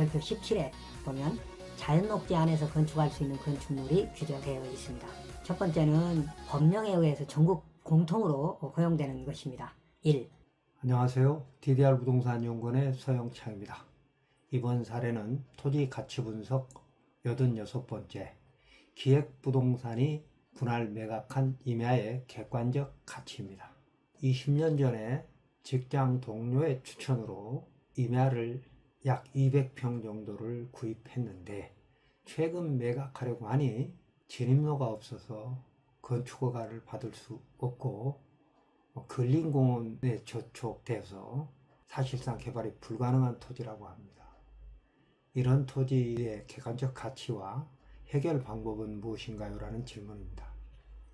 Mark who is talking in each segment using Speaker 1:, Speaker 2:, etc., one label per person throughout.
Speaker 1: 별표 17에 보면 자연녹지 안에서 건축할 수 있는 건축물이 규정되어 있습니다. 첫 번째는 법령에 의해서 전국 공통으로 허용되는 것입니다. 1.
Speaker 2: 안녕하세요. DDR 부동산 연구원의 서영창입니다. 이번 사례는 토지 가치 분석 86번째 기획부동산이 분할 매각한 임야의 객관적 가치입니다. 20년 전에 직장 동료의 추천으로 임야를 약 200평 정도를 구입했는데 최근 매각하려고 하니 진입로가 없어서 건축허가를 받을 수 없고 근린공원에 저촉돼서 사실상 개발이 불가능한 토지라고 합니다. 이런 토지의 객관적 가치와 해결 방법은 무엇인가요? 라는 질문입니다.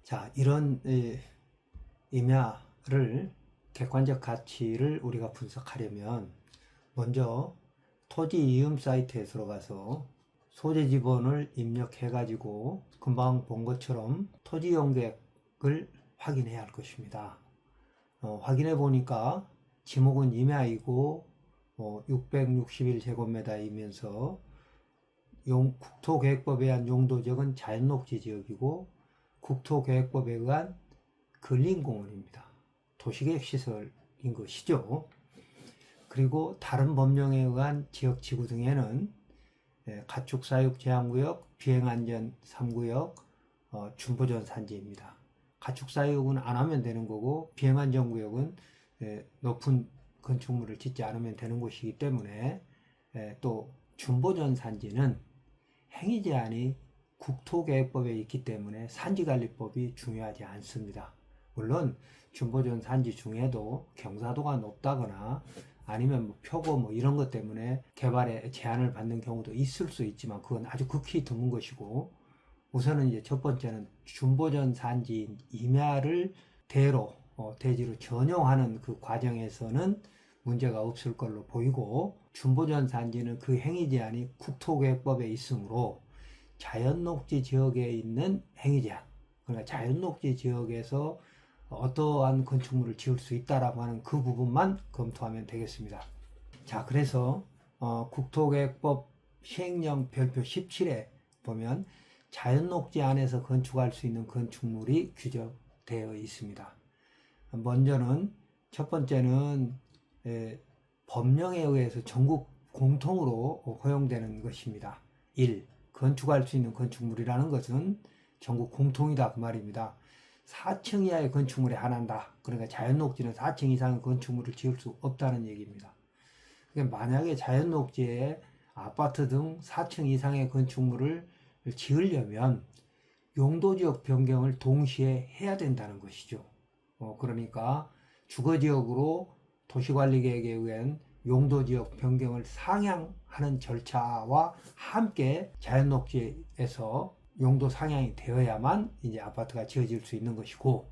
Speaker 2: 자, 이런 임야를 객관적 가치를 우리가 분석하려면 먼저 토지 이음 사이트에 들어가서 소재 지번을 입력해가지고 금방 본 것처럼 토지 용객을 확인해야 할 것입니다. 확인해 보니까 지목은 임야이고 661제곱미터이면서 국토계획법에 의한 용도지역은 자연녹지 지역이고 국토계획법에 의한 근린공원입니다. 도시계획시설인 것이죠. 그리고 다른 법령에 의한 지역지구 등에는 가축사육 제한구역, 비행안전 3구역, 준보전 산지입니다. 가축사육은 안 하면 되는 거고 비행안전구역은 높은 건축물을 짓지 않으면 되는 곳이기 때문에 또 준보전 산지는 행위제한이 국토계획법에 있기 때문에 산지관리법이 중요하지 않습니다. 물론 준보전 산지 중에도 경사도가 높다거나 아니면 표고 이런 것 때문에 개발에 제한을 받는 경우도 있을 수 있지만 그건 아주 극히 드문 것이고, 우선은 이제 첫 번째는 준보전 산지인 임야를 대지로 전용하는 그 과정에서는 문제가 없을 걸로 보이고, 준보전 산지는 그 행위 제한이 국토계획법에 있으므로 자연녹지 지역에 있는 행위 제한, 그러니까 자연녹지 지역에서 어떠한 건축물을 지을 수 있다라고 하는 그 부분만 검토하면 되겠습니다. 자, 그래서 국토계획법 시행령 별표 17에 보면 자연녹지 안에서 건축할 수 있는 건축물이 규정되어 있습니다. 먼저는 첫 번째는 법령에 의해서 전국 공통으로 허용되는 것입니다. 1. 건축할 수 있는 건축물이라는 것은 전국 공통이다 그 말입니다. 4층 이하의 건축물에 한한다. 그러니까 자연녹지는 4층 이상의 건축물을 지을 수 없다는 얘기입니다. 그러니까 만약에 자연녹지에 아파트 등 4층 이상의 건축물을 지으려면 용도지역 변경을 동시에 해야 된다는 것이죠. 그러니까 주거지역으로 도시관리계획에 의한 용도지역 변경을 상향하는 절차와 함께 자연녹지에서 용도 상향이 되어야만 이제 아파트가 지어질 수 있는 것이고,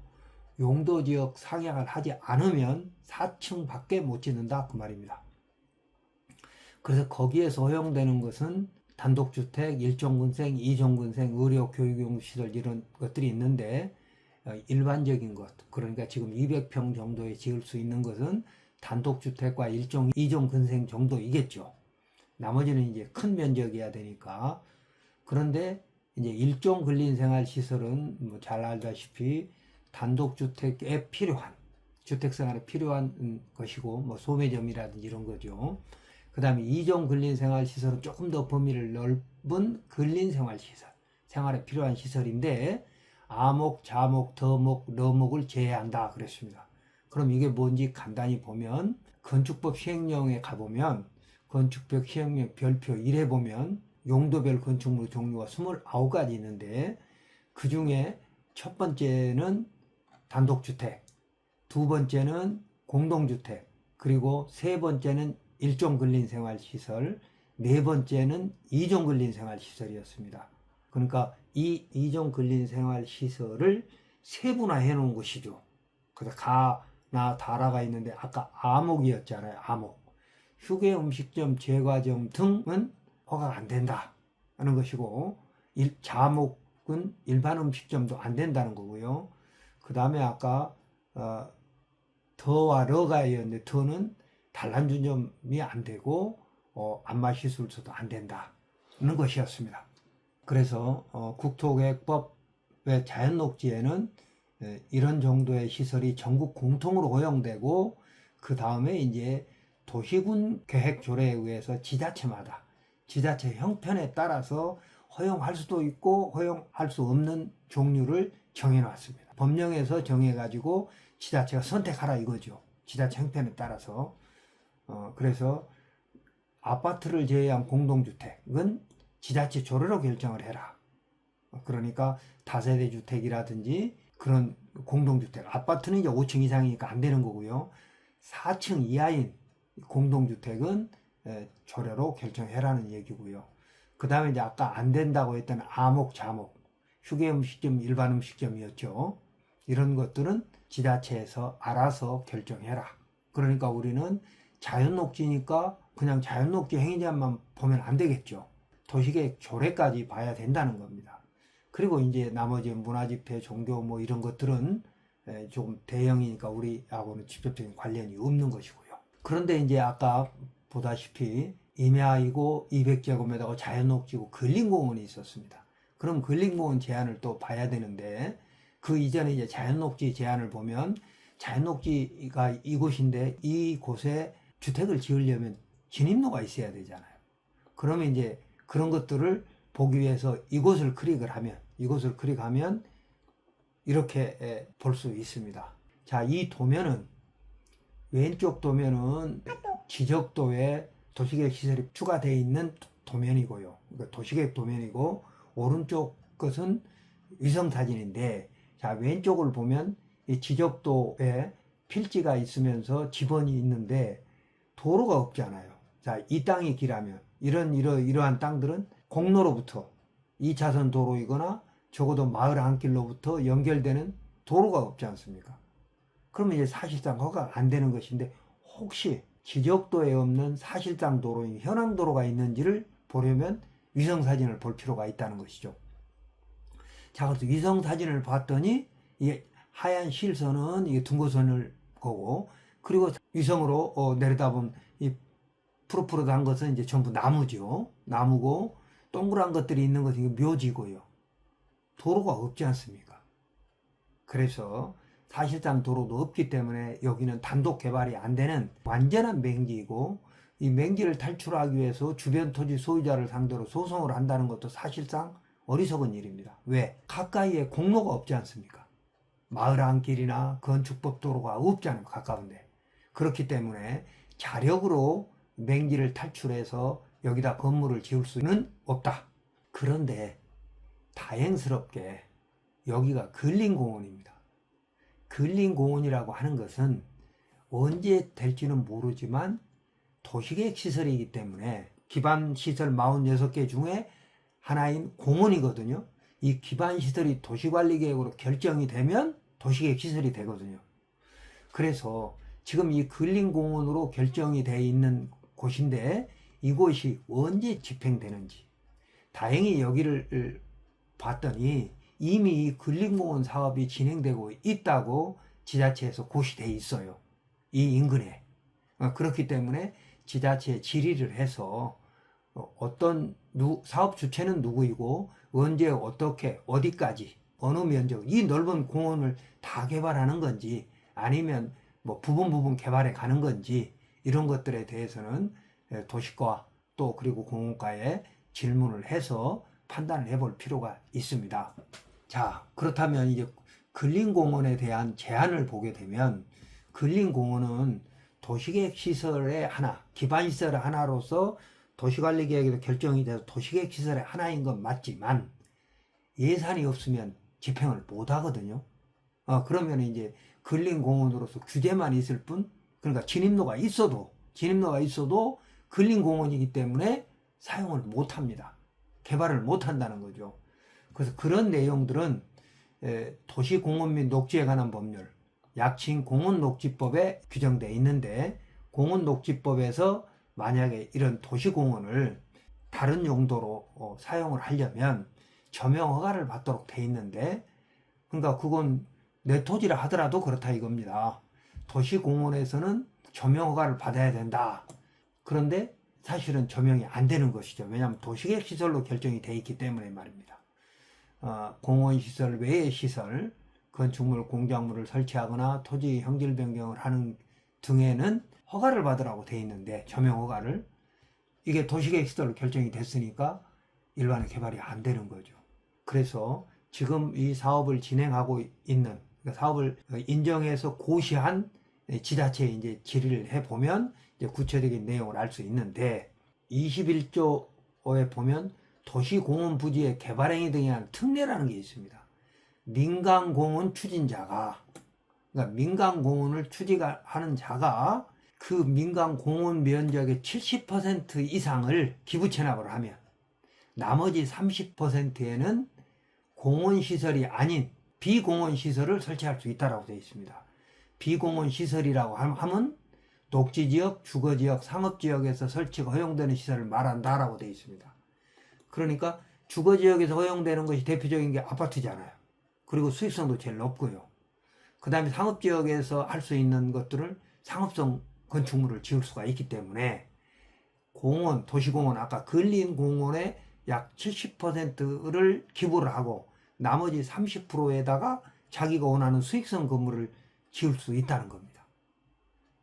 Speaker 2: 용도지역 상향을 하지 않으면 4층 밖에 못 짓는다 그 말입니다. 그래서 거기에서 허용되는 것은 단독주택, 1종근생, 2종근생, 의료, 교육용시설 이런 것들이 있는데, 일반적인 것, 그러니까 지금 200평 정도에 지을 수 있는 것은 단독주택과 1종, 2종 근생 정도이겠죠. 나머지는 이제 큰 면적이어야 되니까. 그런데 이제 1종 근린생활시설은 잘 알다시피 단독주택에 필요한, 주택생활에 필요한 것이고, 소매점이라든지 이런 거죠. 그 다음에 2종 근린생활시설은 조금 더 범위를 넓은 근린생활시설, 생활에 필요한 시설인데, 아목, 자목, 더목, 러목을 제외한다 그랬습니다. 그럼 이게 뭔지 간단히 보면, 건축법 시행령에 가보면 건축법 시행령 별표 1에 보면 용도별 건축물 종류가 29가지 있는데, 그 중에 첫 번째는 단독주택, 두 번째는 공동주택, 그리고 세 번째는 1종 근린생활시설, 네 번째는 2종 근린생활시설이었습니다. 그러니까 이 2종 근린생활시설을 세분화해 놓은 것이죠. 그래서 가나 다라가 있는데 아까 아목이었잖아요. 아목. 휴게 음식점, 제과점 등은 허가가 안 된다 하는 것이고, 자목은 일반 음식점도 안 된다는 거고요. 그 다음에 아까 더와 러가 있는데 더는 단란주점이 안 되고 안마 시술소도 안 된다는 것이었습니다. 그래서 국토계획법의 자연녹지에는 이런 정도의 시설이 전국 공통으로 허용되고, 그 다음에 이제 도시군 계획조례에 의해서 지자체마다 지자체 형편에 따라서 허용할 수도 있고 허용할 수 없는 종류를 정해놨습니다. 법령에서 정해가지고 지자체가 선택하라 이거죠. 지자체 형편에 따라서. 그래서 아파트를 제외한 공동주택은 지자체 조례로 결정을 해라. 그러니까 다세대 주택이라든지 그런 공동주택, 아파트는 이제 5층 이상이니까 안 되는 거고요. 4층 이하인 공동주택은 조례로 결정해라는 얘기고요. 그 다음에 이제 아까 안 된다고 했던 아목, 자목, 휴게 음식점, 일반 음식점이었죠. 이런 것들은 지자체에서 알아서 결정해라. 그러니까 우리는 자연녹지니까 그냥 자연녹지 행위자만 보면 안 되겠죠. 도시계획 조례까지 봐야 된다는 겁니다. 그리고 이제 나머지 문화집회, 종교 뭐 이런 것들은 조금 대형이니까 우리하고는 직접적인 관련이 없는 것이고요. 그런데 이제 아까 보다시피 임야이고 200제곱미터고 자연녹지고 근린공원이 있었습니다. 그럼 근린공원 제한을 또 봐야 되는데, 그 이전에 이제 자연녹지 제한을 보면 자연녹지가 이곳인데 이곳에 주택을 지으려면 진입로가 있어야 되잖아요. 그러면 이제 그런 것들을 보기 위해서 이곳을 클릭하면 이렇게 볼 수 있습니다. 자, 이 도면은 왼쪽 도면은 지적도에 도시계획 시설이 추가되어 있는 도면이고요. 그러니까 도시계획 도면이고, 오른쪽 것은 위성사진인데, 자, 왼쪽을 보면 이 지적도에 필지가 있으면서 지번이 있는데 도로가 없잖아요. 자, 이 땅이 길하면 이러한 땅들은 공로로부터 2차선 도로이거나 적어도 마을 안길로부터 연결되는 도로가 없지 않습니까? 그러면 이제 사실상 허가가 안 되는 것인데, 혹시 지적도에 없는 사실상 도로인 현황 도로가 있는지를 보려면 위성사진을 볼 필요가 있다는 것이죠. 자, 그래서 위성사진을 봤더니 이게 하얀 실선은 이게 둥거선을 거고, 그리고 위성으로 내려다본 이 푸릇푸릇한 것은 이제 전부 나무죠. 나무고, 동그란 것들이 있는 것이 묘지고요. 도로가 없지 않습니까? 그래서 사실상 도로도 없기 때문에 여기는 단독 개발이 안 되는 완전한 맹지이고, 이 맹지를 탈출하기 위해서 주변 토지 소유자를 상대로 소송을 한다는 것도 사실상 어리석은 일입니다. 왜? 가까이에 공로가 없지 않습니까? 마을 안길이나 건축법 도로가 없잖아요. 가까운데. 그렇기 때문에 자력으로 맹지를 탈출해서 여기다 건물을 지을 수는 없다. 그런데 다행스럽게 여기가 근린공원입니다. 근린공원이라고 하는 것은 언제 될지는 모르지만 도시계획 시설이기 때문에 기반시설 46개 중에 하나인 공원이거든요. 이 기반시설이 도시관리계획으로 결정이 되면 도시계획 시설이 되거든요. 그래서 지금 이 근린공원으로 결정이 되어 있는 곳인데, 이곳이 언제 집행되는지, 다행히 여기를 봤더니 이미 이 근린공원 사업이 진행되고 있다고 지자체에서 고시되어 있어요. 이 인근에. 그렇기 때문에 지자체에 질의를 해서 어떤 사업 주체는 누구이고 언제 어떻게 어디까지 어느 면적, 이 넓은 공원을 다 개발하는 건지 아니면 뭐 부분 개발해 가는 건지, 이런 것들에 대해서는 도시과 또 그리고 공원과에 질문을 해서 판단을 해볼 필요가 있습니다. 자, 그렇다면 이제 근린공원에 대한 제한을 보게 되면, 근린공원은 도시계획 시설의 하나, 기반시설의 하나로서 도시관리계획에서 결정이 돼서 도시계획 시설의 하나인 건 맞지만 예산이 없으면 집행을 못 하거든요. 그러면 이제 근린공원으로서 규제만 있을 뿐, 그러니까 진입로가 있어도 근린공원이기 때문에 사용을 못 합니다. 개발을 못 한다는 거죠. 그래서 그런 내용들은 도시공원 및 녹지에 관한 법률, 약칭 공원녹지법에 규정되어 있는데, 공원녹지법에서 만약에 이런 도시공원을 다른 용도로 사용을 하려면 점용 허가를 받도록 돼 있는데, 그러니까 그건 내 토지라 하더라도 그렇다 이겁니다. 도시공원에서는 점용 허가를 받아야 된다. 그런데 사실은 조명이 안 되는 것이죠. 왜냐하면 도시계획 시설로 결정이 돼 있기 때문에 말입니다. 공원시설 외의 시설, 건축물, 공작물을 설치하거나 토지 형질 변경을 하는 등에는 허가를 받으라고 돼 있는데, 조명 허가를, 이게 도시계획 시설로 결정이 됐으니까 일반의 개발이 안 되는 거죠. 그래서 지금 이 사업을 진행하고 있는, 그러니까 사업을 인정해서 고시한 지자체에 이제 질의를 해보면 이제 구체적인 내용을 알 수 있는데, 21조에 보면 도시공원 부지의 개발행위 등에 대한 특례라는 게 있습니다. 민간공원 추진자가, 그러니까 민간공원을 추진하는 자가 그 민간공원 면적의 70% 이상을 기부 체납을 하면 나머지 30%에는 공원시설이 아닌 비공원시설을 설치할 수 있다고 되어 있습니다. 비공원시설이라고 하면 녹지지역, 주거지역, 상업지역에서 설치가 허용되는 시설을 말한다라고 되어 있습니다. 그러니까 주거지역에서 허용되는 것이 대표적인 게 아파트잖아요. 그리고 수익성도 제일 높고요. 그 다음에 상업지역에서 할 수 있는 것들을 상업성 건축물을 지을 수가 있기 때문에 공원, 도시공원, 아까 근린공원의 약 70%를 기부를 하고 나머지 30%에다가 자기가 원하는 수익성 건물을 지을 수 있다는 겁니다.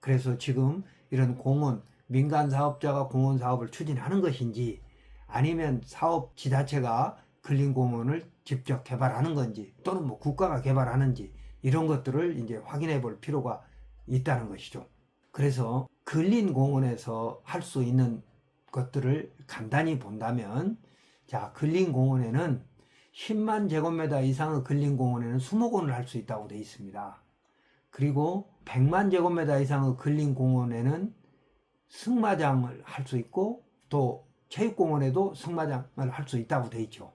Speaker 2: 그래서 지금 이런 공원, 민간 사업자가 공원 사업을 추진하는 것인지 아니면 사업 지자체가 근린공원을 직접 개발하는 건지 또는 뭐 국가가 개발하는지 이런 것들을 이제 확인해 볼 필요가 있다는 것이죠. 그래서 근린공원에서 할 수 있는 것들을 간단히 본다면, 자, 근린공원에는 10만 제곱미터 이상의 근린공원에는 수목원을 할 수 있다고 되어 있습니다. 그리고 100만 제곱미터 이상의 근린공원에는 승마장을 할 수 있고 또 체육공원에도 승마장을 할 수 있다고 되어 있죠.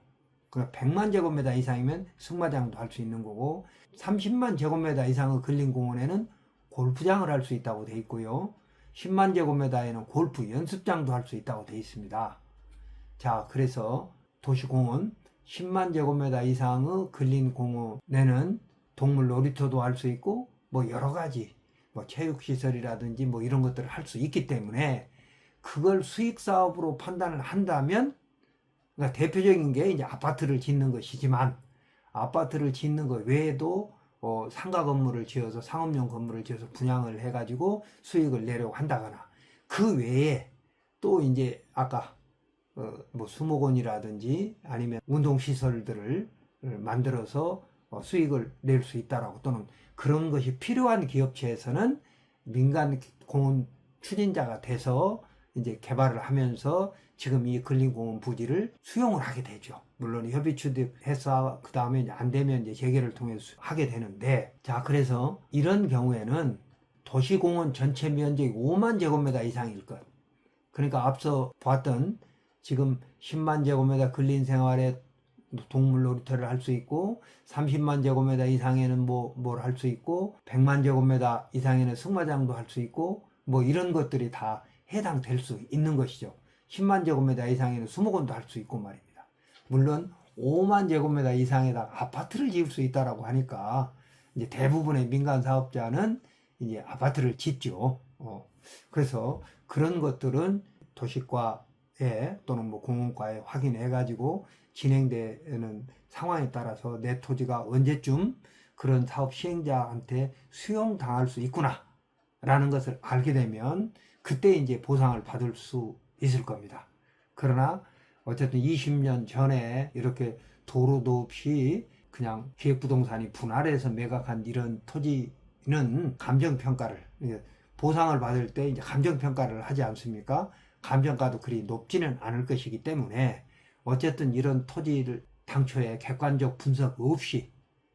Speaker 2: 그러니까 100만 제곱미터 이상이면 승마장도 할 수 있는 거고 30만 제곱미터 이상의 근린공원에는 골프장을 할 수 있다고 되어 있고요. 10만 제곱미터에는 골프 연습장도 할 수 있다고 되어 있습니다. 자, 그래서 도시공원 10만 제곱미터 이상의 근린공원에는 동물 놀이터도 할 수 있고 뭐 여러 가지 뭐 체육시설이라든지 뭐 이런 것들을 할 수 있기 때문에 그걸 수익사업으로 판단을 한다면, 그러니까 대표적인 게 이제 아파트를 짓는 것이지만 아파트를 짓는 것 외에도 상가 건물을 지어서 상업용 건물을 지어서 분양을 해가지고 수익을 내려고 한다거나 그 외에 또 이제 아까 뭐 수목원이라든지 아니면 운동시설들을 만들어서 수익을 낼 수 있다라고, 또는 그런 것이 필요한 기업체에서는 민간 공원 추진자가 돼서 이제 개발을 하면서 지금 이 근린공원 부지를 수용을 하게 되죠. 물론 협의 취득해서 그 다음에 안 되면 이제 재개를 통해서 하게 되는데, 자, 그래서 이런 경우에는 도시공원 전체 면적이 5만 제곱미터 이상일 것. 그러니까 앞서 봤던 지금 10만 제곱미터 근린생활에 동물 놀이터를 할 수 있고 30만 제곱미터 이상에는 뭘 할 수 있고 100만 제곱미터 이상에는 승마장도 할 수 있고 뭐 이런 것들이 다 해당될 수 있는 것이죠. 10만 제곱미터 이상에는 수목원도 할 수 있고 말입니다. 물론 5만 제곱미터 이상에다가 아파트를 지을 수 있다라고 하니까 이제 대부분의 민간 사업자는 이제 아파트를 짓죠. 그래서 그런 것들은 도시과에 또는 뭐 공원과에 확인해 가지고 진행되는 상황에 따라서 내 토지가 언제쯤 그런 사업 시행자한테 수용당할 수 있구나 라는 것을 알게 되면 그때 이제 보상을 받을 수 있을 겁니다. 그러나 어쨌든 20년 전에 이렇게 도로도 없이 그냥 기획부동산이 분할해서 매각한 이런 토지는 감정평가를, 보상을 받을 때 이제 감정평가를 하지 않습니까? 감정가도 그리 높지는 않을 것이기 때문에 어쨌든 이런 토지를 당초에 객관적 분석 없이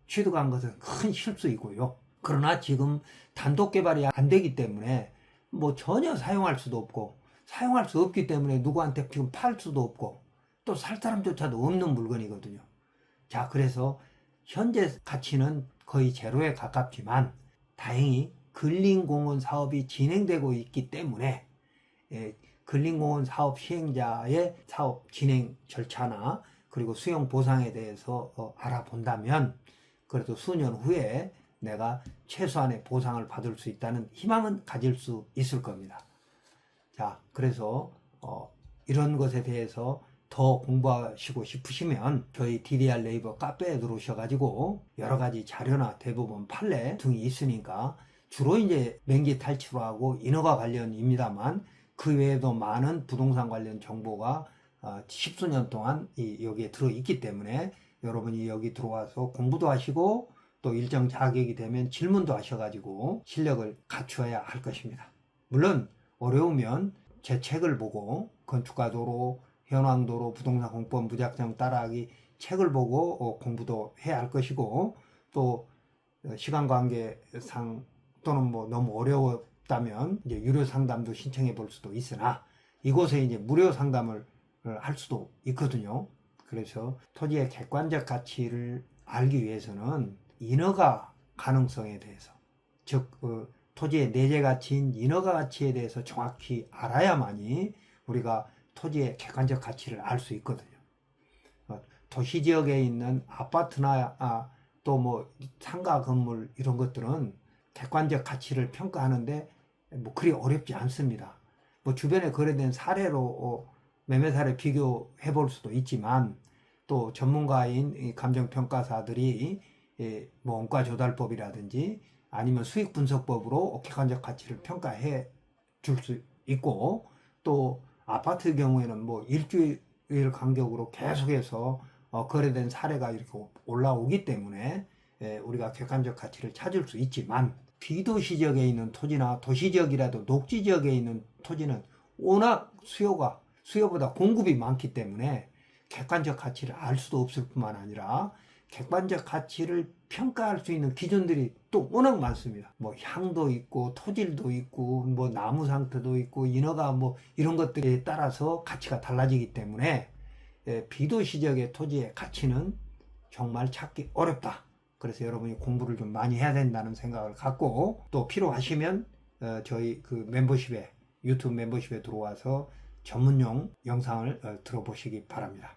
Speaker 2: 취득한 것은 큰 실수이고요. 그러나 지금 단독 개발이 안 되기 때문에 뭐 전혀 사용할 수도 없고, 사용할 수 없기 때문에 누구한테 지금 팔 수도 없고 또 살 사람조차도 없는 물건이거든요. 자, 그래서 현재 가치는 거의 제로에 가깝지만 다행히 근린공원 사업이 진행되고 있기 때문에 근린공원 사업 시행자의 사업 진행 절차나 그리고 수용 보상에 대해서 알아본다면 그래도 수년 후에 내가 최소한의 보상을 받을 수 있다는 희망은 가질 수 있을 겁니다. 자, 그래서 이런 것에 대해서 더 공부하시고 싶으시면 저희 DDR 네이버 카페에 들어오셔가지고 여러 가지 자료나 대부분 판례 등이 있으니까 주로 이제 명기 탈출하고 인허가 관련입니다만 그 외에도 많은 부동산 관련 정보가 십수년 동안 여기에 들어있기 때문에 여러분이 여기 들어와서 공부도 하시고 또 일정 자격이 되면 질문도 하셔가지고 실력을 갖추어야 할 것입니다. 물론 어려우면 제 책을 보고 건축가도로, 현황도로, 부동산 공법 무작정 따라하기 책을 보고 공부도 해야 할 것이고 또 시간 관계상 또는 뭐 너무 어려웠다면 이제 유료 상담도 신청해 볼 수도 있으나 이곳에 이제 무료 상담을 할 수도 있거든요. 그래서 토지의 객관적 가치를 알기 위해서는 인허가 가능성에 대해서 즉 토지의 내재 가치인 인허가 가치에 대해서 정확히 알아야만이 우리가 토지의 객관적 가치를 알 수 있거든요. 도시 지역에 있는 아파트나 또 뭐 상가 건물 이런 것들은 객관적 가치를 평가하는데 뭐 그리 어렵지 않습니다. 뭐 주변에 거래된 사례로 매매 사례 비교해 볼 수도 있지만 또 전문가인 감정평가사들이 뭐 원가조달법이라든지 아니면 수익분석법으로 객관적 가치를 평가해 줄 수 있고 또 아파트 경우에는 뭐 일주일 간격으로 계속해서 거래된 사례가 이렇게 올라오기 때문에 우리가 객관적 가치를 찾을 수 있지만 비도시 지역에 있는 토지나 도시 지역이라도 녹지 지역에 있는 토지는 워낙 수요보다 공급이 많기 때문에 객관적 가치를 알 수도 없을 뿐만 아니라 객관적 가치를 평가할 수 있는 기준들이 또 워낙 많습니다. 뭐 향도 있고 토질도 있고 뭐 나무 상태도 있고 인허가 뭐 이런 것들에 따라서 가치가 달라지기 때문에 비도시 지역의 토지의 가치는 정말 찾기 어렵다. 그래서 여러분이 공부를 좀 많이 해야 된다는 생각을 갖고 또 필요하시면 저희 그 유튜브 멤버십에 들어와서 전문용 영상을 들어보시기 바랍니다.